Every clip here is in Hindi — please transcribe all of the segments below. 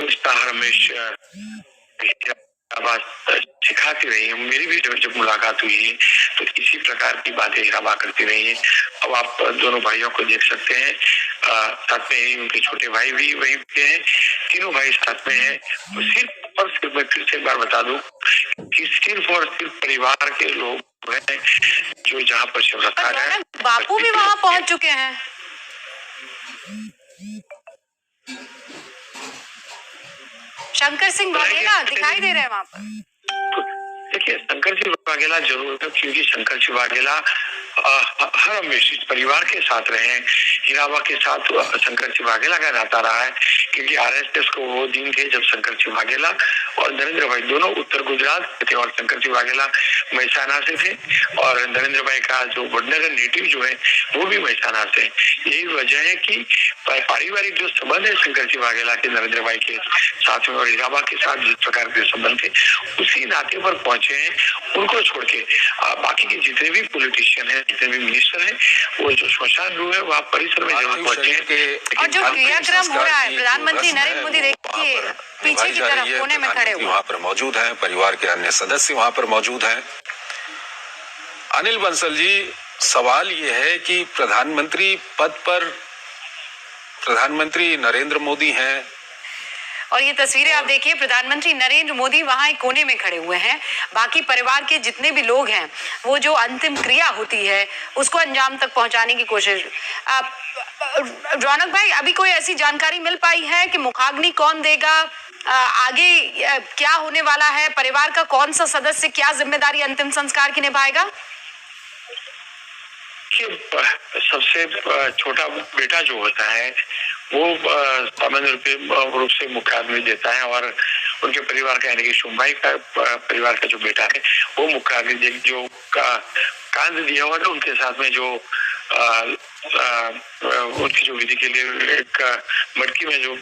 हमेशा आवाज सिखाती रही है। मेरी भी जब मुलाकात हुई है तो इसी प्रकार की बातें हीराबा करती रही है। अब आप दोनों भाइयों को देख सकते हैं, साथ में ही उनके छोटे भाई भी वहीं पे हैं, तीनों भाई साथ में हैं। तो सिर्फ और सिर्फ मैं फिर से एक बार बता दूं कि सिर्फ और सिर्फ परिवार के लोग हैं जो जहाँ पर शिव रखा है। बापू भी वहाँ पहुंच चुके हैं। शंकर सिंह वाघेला दिखाई दे रहे हैं वहाँ पर। देखिए, शंकर सिंह वाघेला जरूर है, क्योंकि शंकर सिंह वाघेला हर हमेशा परिवार के साथ रहे हैं। हीराबा के साथ शंकर सिंह वाघेला का नाता रहा है, क्योंकि आरएसएस को वो दिन थे जब शंकर सिंह वाघेला और नरेंद्र भाई दोनों उत्तर गुजरात के थे और शंकर सिंह वाघेला महसाना से थे और नरेंद्र भाई का जो वडनगर नेटिव जो है वो भी महसाना से। यही वजह है कि पारिवारिक जो संबंध है शंकर सिंह वाघेला के नरेंद्र भाई के साथ में और हीराबा के साथ जिस प्रकार के संबंध थे उसी नाते पर पहुंचे हैं। उनको छोड़ के बाकी के जितने भी पॉलिटिशियन है, जितने भी मिनिस्टर हैं, वो जो श्मशान गृह है वहाँ परिसर में जरूर पहुंचे। और जो क्रियाक्रम हो रहा है, प्रधानमंत्री नरेंद्र मोदी देखिए पीछे की तरफ कोने में खड़े हुए वहाँ पर मौजूद हैं, परिवार के अन्य सदस्य वहाँ पर मौजूद हैं। अनिल बंसल जी, सवाल ये है कि प्रधानमंत्री पद पर प्रधानमंत्री नरेंद्र मोदी हैं और ये तस्वीरें आप देखिए, प्रधानमंत्री नरेंद्र मोदी वहां एक कोने में खड़े हुए हैं। बाकी परिवार के जितने भी लोग हैं वो जो अंतिम क्रिया होती है उसको अंजाम तक पहुंचाने की कोशिश। रौनक भाई, अभी कोई ऐसी जानकारी मिल पाई है कि मुखाग्नि कौन देगा, आगे क्या होने वाला है, परिवार का कौन सा सदस्य क्या जिम्मेदारी अंतिम संस्कार की निभाएगा? सबसे छोटा बेटा जो होता है वो सामान्य रूप से मुखाग्नि देता है और उनके परिवार का यानी कि शुभाई का परिवार का जो बेटा है वो मुखाग्नि जो कांध दिया हुआ था उनके साथ में जो उनकी जो विधि के लिए एक मटकी में जो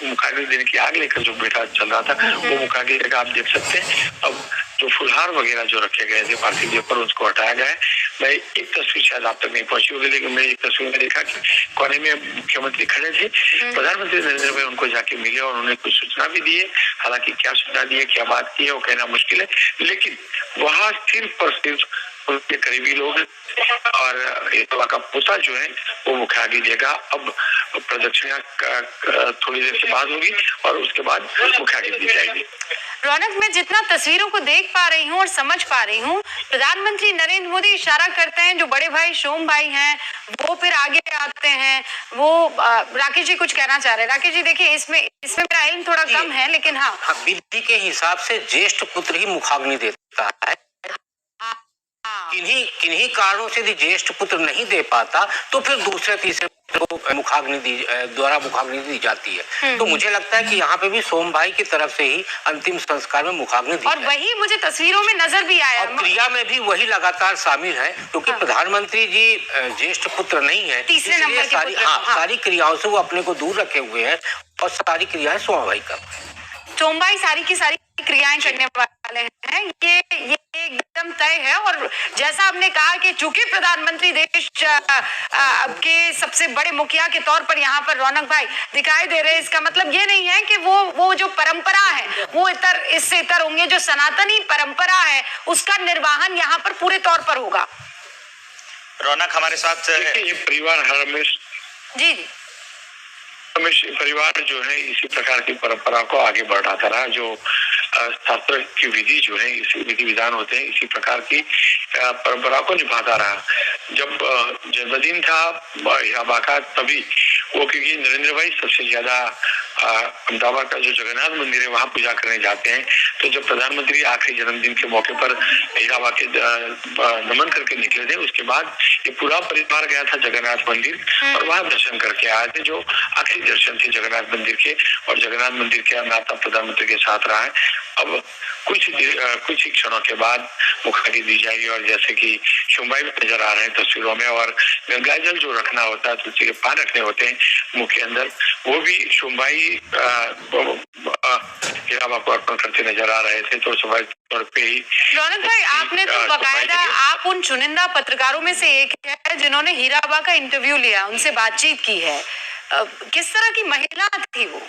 मुखाग्नि देने की आग लेकर जो बेटा चल रहा था वो मुखाग्नि का आप देख सकते हैं। अब जो फुलहार वगैरह जो रखे गए थे पार्थिव देह पर उसको हटाया गया है। मैं एक तस्वीर शायद आप तक नहीं पहुंची होगी, लेकिन मैं एक तस्वीर में देखा कि कोने में मुख्यमंत्री खड़े थे, प्रधानमंत्री नरेंद्र भाई उनको जाके मिले और उन्हें कुछ सूचना भी दी है। हालांकि क्या सूचना दी है, क्या बात की है, वो कहना मुश्किल है, लेकिन वहाँ सिर्फ और सिर्फ उनके करीबी लोग और का पोता जो है वो मुखाग्नि देगा। अब प्रदक्षिणा थोड़ी देर के बाद होगी और उसके बाद मुखाग्नि दी जाएगी। रौनक, मैं जितना तस्वीरों को देख पा रही हूँ और समझ पा रही हूँ, प्रधानमंत्री नरेंद्र मोदी इशारा करते हैं, जो बड़े भाई सोम भाई हैं वो फिर आगे आते हैं। वो राकेश जी कुछ कहना चाह रहे हैं। राकेश जी देखिए, इसमें मेरा इल्म थोड़ा कम है, लेकिन हाँ, विधि के हिसाब से ज्येष्ठ पुत्र ही मुखाग्नि देता है। किन्हीं कारणों से यदि ज्येष्ठ पुत्र नहीं दे पाता तो फिर दूसरे तीसरे को मुखाग्नि दी जाती है। तो मुझे लगता है कि यहाँ पे भी सोम भाई की तरफ से ही अंतिम संस्कार में मुखाग्नि दी और वही मुझे तस्वीरों में नजर भी आया और क्रिया में भी वही लगातार शामिल है, क्योंकि प्रधानमंत्री जी ज्येष्ठ पुत्र नहीं है, तीसरे नंबर के पुत्र। सारी क्रियाओं से वो अपने को दूर रखे हुए हैं और सारी क्रियाएं सोम भाई कर रहे हैं। सोम भाई सारी की सारी क्रियाएं करने वाले हैं, ये एकदम तय है। और जैसा आपने कहा कि चूंकि प्रधानमंत्री देश के सबसे बड़े मुखिया के तौर पर यहाँ पर रौनक भाई दिखाई दे रहे हैं, इसका मतलब ये नहीं है कि वो जो परंपरा है वो इससे इतर होंगे। जो सनातनी परंपरा है उसका निर्वाहन यहाँ पर पूरे तौर पर होगा। रौनक हमारे साथ ये परिवार जी परिवार जो है इसी प्रकार की परंपरा को आगे बढ़ाता रहा। जो शास्त्र की विधि जो है, इसी विधि विधान होते हैं, इसी प्रकार की परंपरा को निभाता रहा। जब जन्मदिन था हीराबा का तभी वो, क्योंकि नरेंद्र भाई सबसे ज्यादा अहमदाबाद का जो जगन्नाथ मंदिर है वहां पूजा करने जाते हैं। तो जब प्रधानमंत्री आखिरी जन्मदिन के मौके पर हीराबा के नमन करके निकले थे, उसके बाद ये पूरा परिवार गया था जगन्नाथ मंदिर और वहां दर्शन करके आए थे। जो आखिरी दर्शन थे जगन्नाथ मंदिर के, और जगन्नाथ मंदिर के नाता प्रधानमंत्री के साथ रहा है। अब कुछ ही क्षणों के बाद मुखाग्नि दी जाएगी और जैसे कि शुभाई नजर आ रहे हैं तस्वीरों में, और गंगा जल जो रखना होता है, तुलसी के पान रखने होते हैं मुख के अंदर, वो भी शुभाई हीराबा को अर्पण करते नजर आ रहे थे। तो स्वाभाविक तौर पे ही रौनक भाई, आपने तो बाकायदा, आप उन चुनिंदा पत्रकारों में से एक है जिन्होंने हीराबा का इंटरव्यू लिया, उनसे बातचीत की है। किस तरह की महिला थी वो?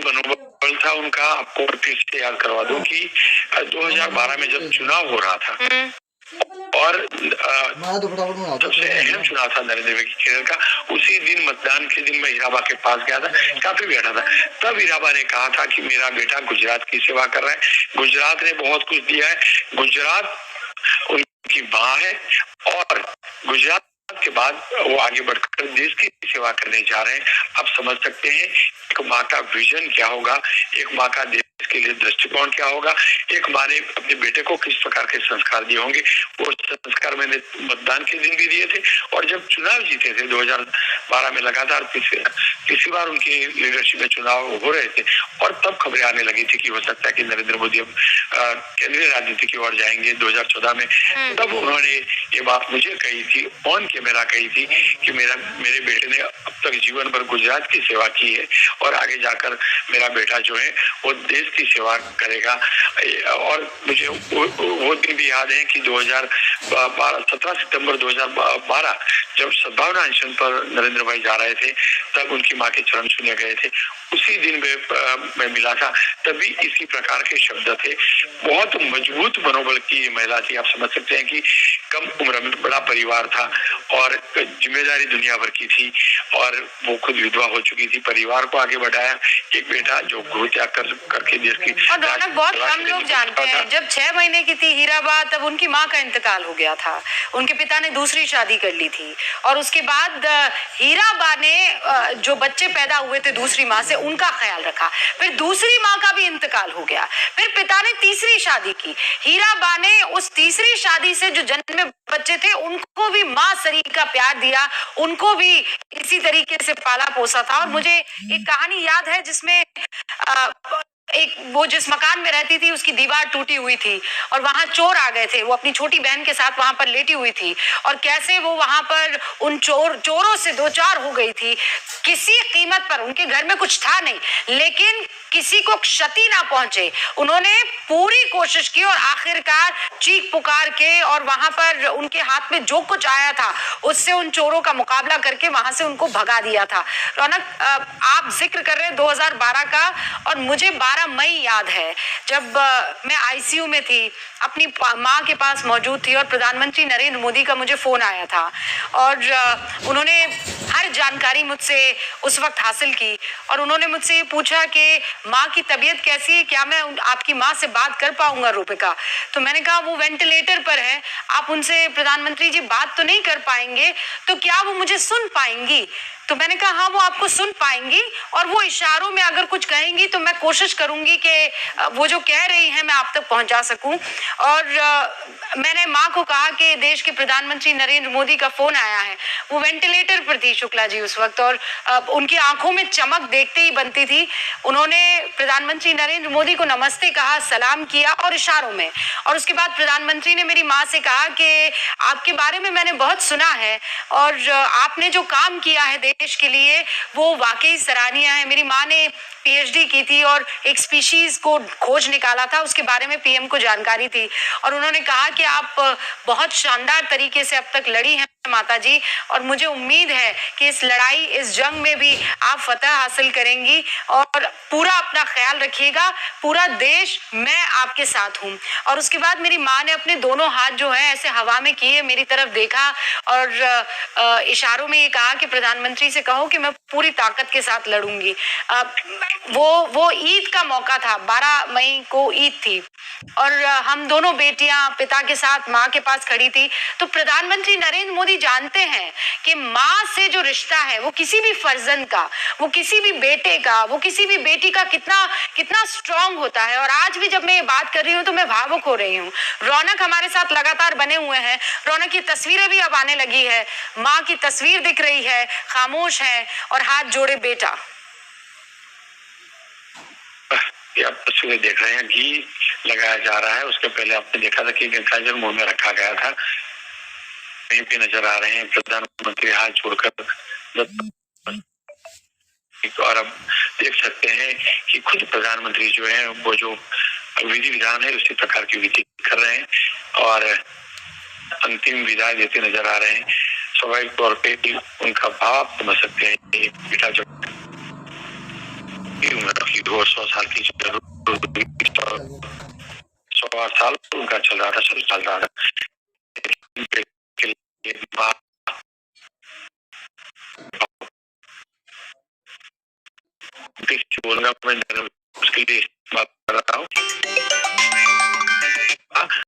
मनोबल था उनका। आपको फिर से याद करवा दूं कि 2012 में जब चुनाव हो रहा था और सबसे अहम चुनाव था नरेंद्र भाई केरल का, उसी दिन मतदान के दिन मैं हीराबा के पास गया था, काफी बैठा था। तब हीराबा ने कहा था कि मेरा बेटा गुजरात की सेवा कर रहा है, गुजरात ने बहुत कुछ दिया है, गुजरात उनकी माँ है और गुजरात के बाद वो आगे बढ़कर देश की सेवा करने जा रहे हैं। आप समझ सकते हैं एक माँ का विजन क्या होगा, एक माँ का देश के लिए दृष्टिकोण क्या होगा, एक माँ ने अपने बेटे को किस प्रकार के संस्कार दिए होंगे। वो संस्कार मैंने मतदान के दिन भी दिए थे और जब चुनाव जीते थे 2012 में लगातार तीसरी बार उनकी लीडरशिप में चुनाव हो रहे थे और तब खबरें आने लगी थी कि हो सकता है कि नरेंद्र मोदी अब केंद्रीय राजनीति की ओर जाएंगे 2014 में। तब उन्होंने ये बात मुझे कही थी, ऑन कैमरा कही थी कि मेरे बेटे ने अब तक जीवन भर गुजरात की सेवा की है और आगे जाकर मेरा बेटा जो है वो देश की सेवा करेगा। और मुझे वो दिन भी याद है कि 17 सितंबर 2012 जब सद्भावना अनशन पर नरेंद्र भाई जा रहे थे तब उनकी मां के चरण छूने गए थे, उसी दिन मैं मिला था, तभी इसी प्रकार के शब्द थे। बहुत मजबूत मनोबल की महिला थी। आप समझ सकते हैं कि कम उम्र में बड़ा परिवार था और जिम्मेदारी दुनिया भर की थी और वो खुद विधवा हो चुकी थी, परिवार को आगे बढ़ाया, एक बेटा जो गृह त्याग करके देश की। और रौनक, बहुत कम लोग जानते हैं जब 6 महीने की थी हीराबा तब उनकी माँ का इंतकाल हो गया था, उनके पिता ने दूसरी शादी कर ली थी और उसके बाद हीराबा ने जो बच्चे पैदा हुए थे दूसरी माँ से उनका ख्याल रखा, फिर दूसरी माँ का भी इंतकाल हो गया, फिर पिता ने तीसरी शादी की, हीराबा ने उस तीसरी शादी से जो जन्मे बच्चे थे उनको भी माँ सरीर का प्यार दिया, उनको भी इसी तरीके से पाला पोसा था। और मुझे एक कहानी याद है जिसमें एक वो जिस मकान में रहती थी उसकी दीवार टूटी हुई थी और वहां चोर आ गए थे, वो अपनी छोटी बहन के साथ वहां पर लेटी हुई थी और कैसे वो वहां पर उन चोरों से दो चार हो गई थी। किसी कीमत पर, उनके घर में कुछ था नहीं लेकिन किसी को क्षति ना पहुंचे, उन्होंने पूरी कोशिश की और आखिरकार चीख पुकार के और वहां पर उनके हाथ में जो कुछ आया था उससे उन चोरों का मुकाबला करके वहां से उनको भगा दिया था। रौनक, आप जिक्र कर रहे हैं 2012 का और मुझे 12 मई याद है जब मैं आईसीयू में थी, अपनी माँ के पास मौजूद थी और प्रधानमंत्री नरेंद्र मोदी का मुझे फोन आया था और उन्होंने हर जानकारी मुझसे उस वक्त हासिल की और उन्होंने मुझसे ये पूछा कि माँ की तबीयत कैसी है, क्या मैं आपकी माँ से बात कर पाऊंगा रूपिका। तो मैंने कहा वो वेंटिलेटर पर है, आप उनसे प्रधानमंत्री जी बात तो नहीं कर पाएंगे, तो क्या वो मुझे सुन पाएंगी। तो मैंने कहा हाँ वो आपको सुन पाएंगी और वो इशारों में अगर कुछ कहेंगी तो मैं कोशिश करूंगी कि वो जो कह रही हैं मैं आप तक पहुंचा सकूं। और मैंने माँ को कहा कि देश के प्रधानमंत्री नरेंद्र मोदी का फोन आया है। वो वेंटिलेटर पर थी शुक्ला जी उस वक्त और उनकी आंखों में चमक देखते ही बनती थी। उन्होंने प्रधानमंत्री नरेंद्र मोदी को नमस्ते कहा, सलाम किया और इशारों में, और उसके बाद प्रधानमंत्री ने मेरी माँ से कहा कि आपके बारे में मैंने बहुत सुना है और आपने जो काम किया है देश के लिए वो वाकई सराहनीय है। मेरी माँ ने पीएचडी की थी और एक स्पीशीज को खोज निकाला था, उसके बारे में पीएम को जानकारी थी और उन्होंने कहा कि आप बहुत शानदार तरीके से अब तक लड़ी हैं माता जी और मुझे उम्मीद है कि इस लड़ाई, इस जंग में भी आप फतह हासिल करेंगी और पूरा अपना ख्याल रखिएगा, पूरा देश मैं आपके साथ हूँ। और उसके बाद मेरी माँ ने अपने दोनों हाथ जो है ऐसे हवा में किए, मेरी तरफ देखा और इशारों में ये कहा कि प्रधानमंत्री से कहो कि मैं पूरी ताकत के साथ लड़ूंगी। वो ईद का मौका था, 12 मई को ईद थी और हम दोनों बेटियां पिता के साथ माँ के पास खड़ी थी। तो प्रधानमंत्री नरेंद्र मोदी जानते हैं कि माँ से जो रिश्ता है वो किसी भी फर्जंद का, वो किसी भी बेटे का, वो किसी भी बेटी का कितना स्ट्रांग होता है। और आज भी जब मैं ये बात कर रही हूँ तो मैं भावुक हो रही हूँ। रौनक हमारे साथ लगातार बने हुए हैं, रौनक की तस्वीरें भी अब आने लगी है, माँ की तस्वीर दिख रही है, खामोश है और हाथ जोड़े बेटा। आप तस्वीरें देख रहे हैं, घी लगाया जा रहा है। उसके पहले आपने देखा था कि गैंसाइजर मुंह में रखा गया था, कहीं पे नजर आ रहे हैं प्रधानमंत्री हाथ छोड़कर। और अब देख सकते हैं कि खुद प्रधानमंत्री जो है वो जो विधि विधान है उसी प्रकार की विधि कर रहे हैं और अंतिम विदाई देते नजर आ रहे हैं। स्वाभाविक तौर पे उनका भाव समझ सकते हैं। बेटा जब उम्र की 100 साल की 108 साल उनका चल रहा था बोलना मैं उसके लिए बात कर रहा हूँ।